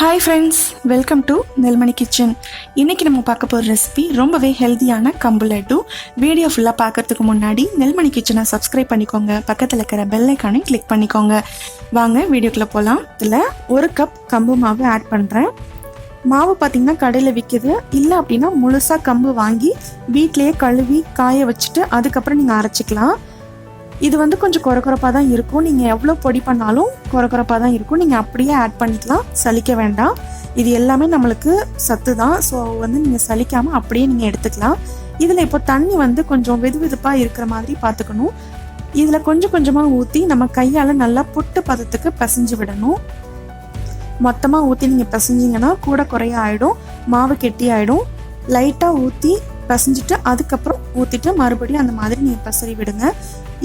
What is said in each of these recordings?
Hi friends, welcome to Nelmani kitchen. இன்றைக்கி நம்ம பார்க்க போகிற ரெசிபி ரொம்பவே ஹெல்த்தியான கம்பு லட்டு. வீடியோ ஃபுல்லாக பார்க்குறதுக்கு முன்னாடி நெல்மணி கிச்சனை சப்ஸ்கிரைப் பண்ணிக்கோங்க, பக்கத்தில் இருக்கிற பெல் ஐக்கானை கிளிக் பண்ணிக்கோங்க. வாங்க வீடியோக்குள்ளே போகலாம். இதில் 1 கப் கம்பு மாவு ஆட் பண்ணுறேன். மாவு பார்த்திங்கன்னா கடையில் விற்கிது. இல்லை அப்படின்னா முழுசாக கம்பு வாங்கி வீட்டிலையே கழுவி காய வச்சுட்டு அதுக்கப்புறம் நீங்கள் அரைச்சிக்கலாம். இது கொஞ்சம் குறக்குறப்பாக தான் இருக்கும். நீங்கள் எவ்வளோ பொடி பண்ணாலும் குறக்குறப்பாக தான் இருக்கும். நீங்கள் அப்படியே ஆட் பண்ணிக்கலாம், சலிக்க வேண்டாம். இது எல்லாமே நம்மளுக்கு சத்து தான். ஸோ நீங்கள் சலிக்காமல் அப்படியே நீங்கள் எடுத்துக்கலாம். இதில் இப்போ தண்ணி கொஞ்சம் வெது வெதுப்பாக இருக்கிற மாதிரி பார்த்துக்கணும். இதில் கொஞ்சம் கொஞ்சமாக ஊற்றி நம்ம கையால் நல்லா புட்டு பதத்துக்கு பிசைஞ்சு விடணும். மொத்தமாக ஊற்றி நீங்கள் பிசைஞ்சிங்கன்னா கூட குறைய ஆகிடும், மாவு கெட்டி ஆகிடும். லைட்டாக ஊற்றி பிசைஞ்சிட்டு அதுக்கப்புறம் ஊற்றிட்டு மறுபடியும் அந்த மாதிரி நீங்கள் பிசறி விடுங்க.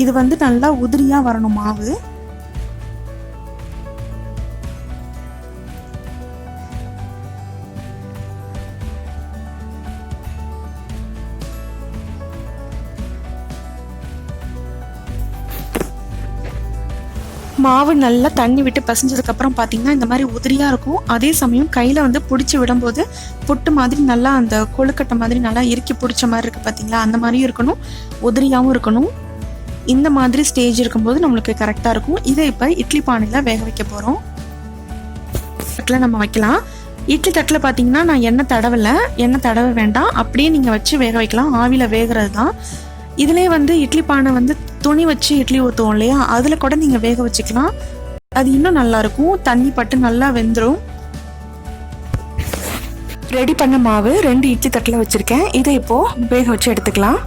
இது நல்லா உதிரியாக வரணும் மாவு. மாவு நல்லா தண்ணி விட்டு பிசைஞ்சதுக்கப்புறம் பார்த்தீங்கன்னா இந்த மாதிரி உதிரியாக இருக்கும். அதே சமயம் கையில் பிடிச்சி விடும்போது புட்டு மாதிரி நல்லா அந்த கொழுக்கட்டை மாதிரி நல்லா இறுக்கி பிடிச்ச மாதிரி இருக்குது பார்த்தீங்களா, அந்த மாதிரியும் இருக்கணும், உதிரியாகவும் இருக்கணும். இந்த மாதிரி ஸ்டேஜ் இருக்கும்போது நம்மளுக்கு கரெக்டாக இருக்கும். இதை இப்போ இட்லி பானையில் வேக வைக்க போகிறோம். தட்டில் நம்ம வைக்கலாம். இட்லி தட்டில் பார்த்தீங்கன்னா நான் எண்ணெய் தடவ வேண்டாம், அப்படியே நீங்கள் வச்சு வேக வைக்கலாம். ஆவியில் வேகிறது தான். இதிலே இட்லி பானை துணி வச்சு இட்லி ஊற்றுவோம் இல்லையா, அதில் கூட நீங்கள் வேக வச்சுக்கலாம். அது இன்னும் நல்லாயிருக்கும், தண்ணி பட்டு நல்லா வெந்துடும். ரெடி பண்ண மாவு 2 இட்லி தட்டில் வச்சுருக்கேன். இதை இப்போது வேக வச்சு எடுத்துக்கலாம்.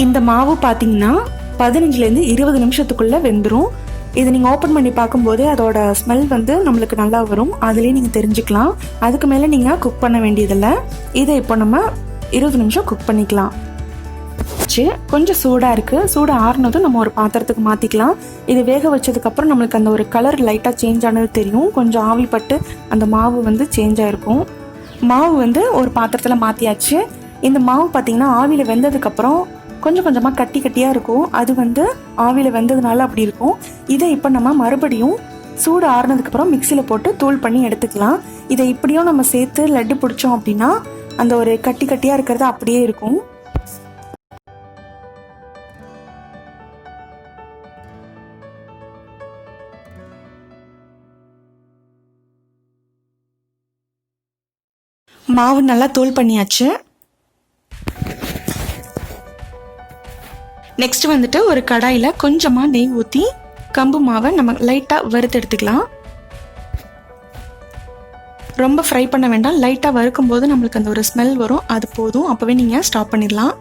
இந்த மாவு பார்த்தீங்கன்னா 15லேருந்து 20 நிமிஷத்துக்குள்ளே வெந்துடும். இது நீங்கள் ஓப்பன் பண்ணி பார்க்கும்போது அதோட ஸ்மெல் நம்மளுக்கு நல்லா வரும். அதுலேயே நீங்கள் தெரிஞ்சுக்கலாம். அதுக்கு மேலே நீங்கள் குக் பண்ண வேண்டியதில்லை. இதை இப்போ நம்ம 20 நிமிஷம் குக் பண்ணிக்கலாம். கொஞ்சம் சூடாக இருக்குது. சூடாக ஆறுனதும் நம்ம ஒரு பாத்திரத்துக்கு மாற்றிக்கலாம். இது வேக வச்சதுக்கப்புறம் நம்மளுக்கு அந்த ஒரு கலர் லைட்டாக சேஞ்ச் ஆனது தெரியும். கொஞ்சம் ஆவிப்பட்டு அந்த மாவு சேஞ்ச் ஆகிருக்கும். மாவு ஒரு பாத்திரத்தில் மாற்றியாச்சு. இந்த மாவு பார்த்திங்கன்னா ஆவியில் வெந்ததுக்கப்புறம் கொஞ்சம் கொஞ்சமாக கட்டி கட்டியாக இருக்கும். அது ஆவியில் வெந்ததுனால அப்படி இருக்கும். இதை இப்போ நம்ம மறுபடியும் சூடு ஆறுனதுக்கப்புறம் மிக்சியில் போட்டு தூள் பண்ணி எடுத்துக்கலாம். இதை இப்படியும் நம்ம சேர்த்து லட்டு பிடிச்சோம் அப்படின்னா அந்த ஒரு கட்டி கட்டியாக இருக்கிறது அப்படியே இருக்கும். மாவு நல்லா தூள் பண்ணியாச்சு. நெக்ஸ்ட் ஒரு கடாயில் கொஞ்சமாக நெய் ஊற்றி கம்பு மாவை நம்ம லைட்டாக வறுத்து எடுத்துக்கலாம். ரொம்ப ஃப்ரை பண்ண வேண்டாம், லைட்டாக வறுக்கும் போது நம்மளுக்கு அந்த ஒரு ஸ்மெல் வரும், அது போதும். அப்போவே நீங்கள் ஸ்டாப் பண்ணிடலாம்.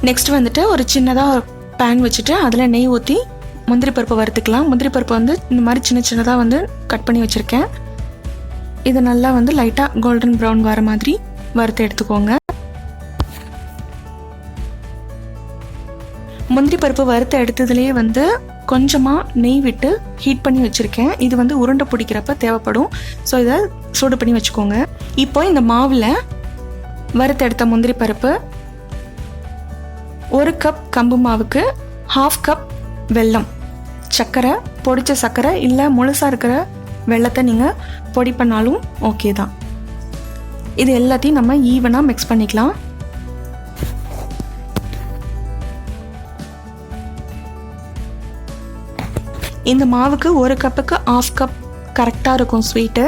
நெக்ஸ்ட் ஒரு சின்னதாக பேன் வச்சுட்டு அதில் நெய் ஊற்றி முந்திரி பருப்பு வறுத்துக்கலாம். முந்திரி பருப்பு இந்த மாதிரி சின்ன சின்னதாக கட் பண்ணி வச்சுருக்கேன். இது நல்லா லைட்டாக கோல்டன் ப்ரௌன் வர மாதிரி வறுத்து எடுத்துக்கோங்க. முந்திரி பருப்பு வறுத்து எடுத்ததுலேயே கொஞ்சமாக நெய் விட்டு ஹீட் பண்ணி வச்சுருக்கேன். இது உருண்டை பிடிக்கிறப்ப தேவைப்படும். ஸோ இதை சூடு பண்ணி வச்சுக்கோங்க. இப்போ இந்த மாவில் வறுத்து எடுத்த முந்திரி பருப்பு, 1 கப் கம்பு மாவுக்கு 1/2 கப் வெல்லம், சர்க்கரை, பொடிச்ச சர்க்கரை இல்லை முழுசாக இருக்கிற வெல்லத்தை நீங்கள் பொடி பண்ணாலும் ஓகே தான். இது எல்லாத்தையும் நம்ம ஈவனாக மிக்ஸ் பண்ணிக்கலாம். இந்த மாவுக்கு 1 கப்புக்கு 1/2 கப் கரெக்டாக இருக்கும் ஸ்வீட்டு.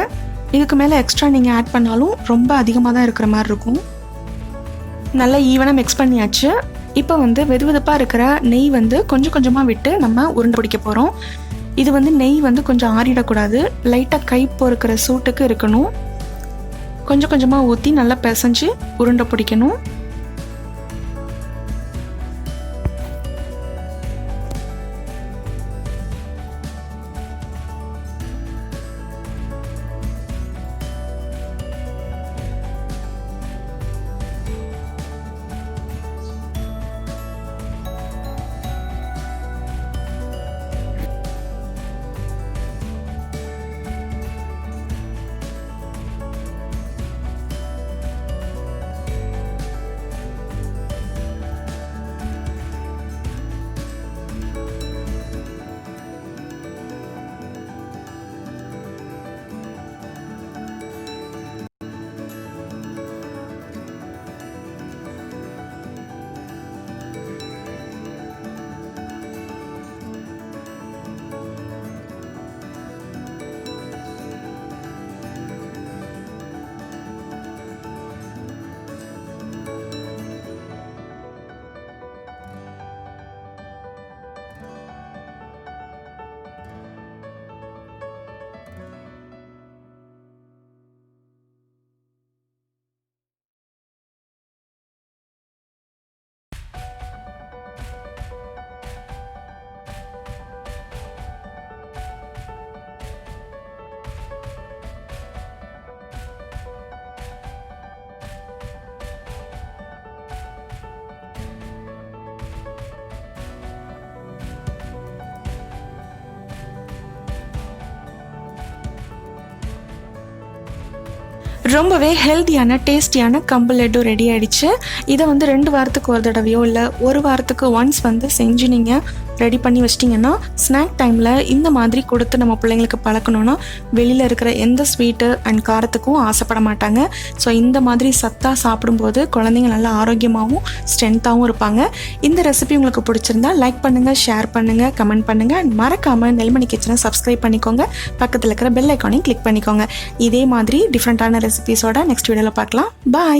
இதுக்கு மேலே எக்ஸ்ட்ரா நீங்கள் ஆட் பண்ணாலும் ரொம்ப அதிகமாக தான் இருக்கிற மாதிரி இருக்கும். நல்லா ஈவனாக மிக்ஸ் பண்ணியாச்சு. இப்போ வெது வெதுப்பாக இருக்கிற நெய் கொஞ்சம் கொஞ்சமாக விட்டு நம்ம உருண்டை பிடிக்க போகிறோம். இது நெய் கொஞ்சம் ஆறிடக்கூடாது, லைட்டாக கை பொறுக்கிற சூட்டுக்கு இருக்கணும். கொஞ்சம் கொஞ்சமாக ஊற்றி நல்லா பிசைஞ்சு உருண்டை பிடிக்கணும். ரொம்பவே ஹெல்த்தியான டேஸ்டியான கம்பு லட்டு ரெடி ஆகிடுச்சு. இதை வந்து 2 வாரத்துக்கு ஒரு தடவையோ இல்லை 1 வாரத்துக்கு ஒன்ஸ் வந்து செஞ்சு நீங்கள் ரெடி பண்ணி வச்சிட்டிங்கன்னா ஸ்நாக் டைமில் இந்த மாதிரி கொடுத்து நம்ம பிள்ளைங்களுக்கு பழக்கணுன்னா வெளியில் இருக்கிற எந்த ஸ்வீட்டு அண்ட் காரத்துக்கும் ஆசைப்பட மாட்டாங்க. ஸோ இந்த மாதிரி சத்தாக சாப்பிடும்போது குழந்தைங்க நல்லா ஆரோக்கியமாகவும் ஸ்ட்ரென்த்தாகவும் இருப்பாங்க. இந்த ரெசிபி உங்களுக்கு பிடிச்சிருந்தா லைக் பண்ணுங்கள், ஷேர் பண்ணுங்கள், கமெண்ட் பண்ணுங்கள். அண்ட் மறக்காமல் நெல்மணி கிச்சனை சப்ஸ்கிரைப் பண்ணிக்கோங்க. பக்கத்தில் இருக்கிற பெல் ஐக்கானையும் கிளிக் பண்ணிக்கோங்க. இதே மாதிரி டிஃப்ரெண்ட்டான ரெசிபிஸோட நெக்ஸ்ட் வீடியோவில் பார்க்கலாம். பாய்.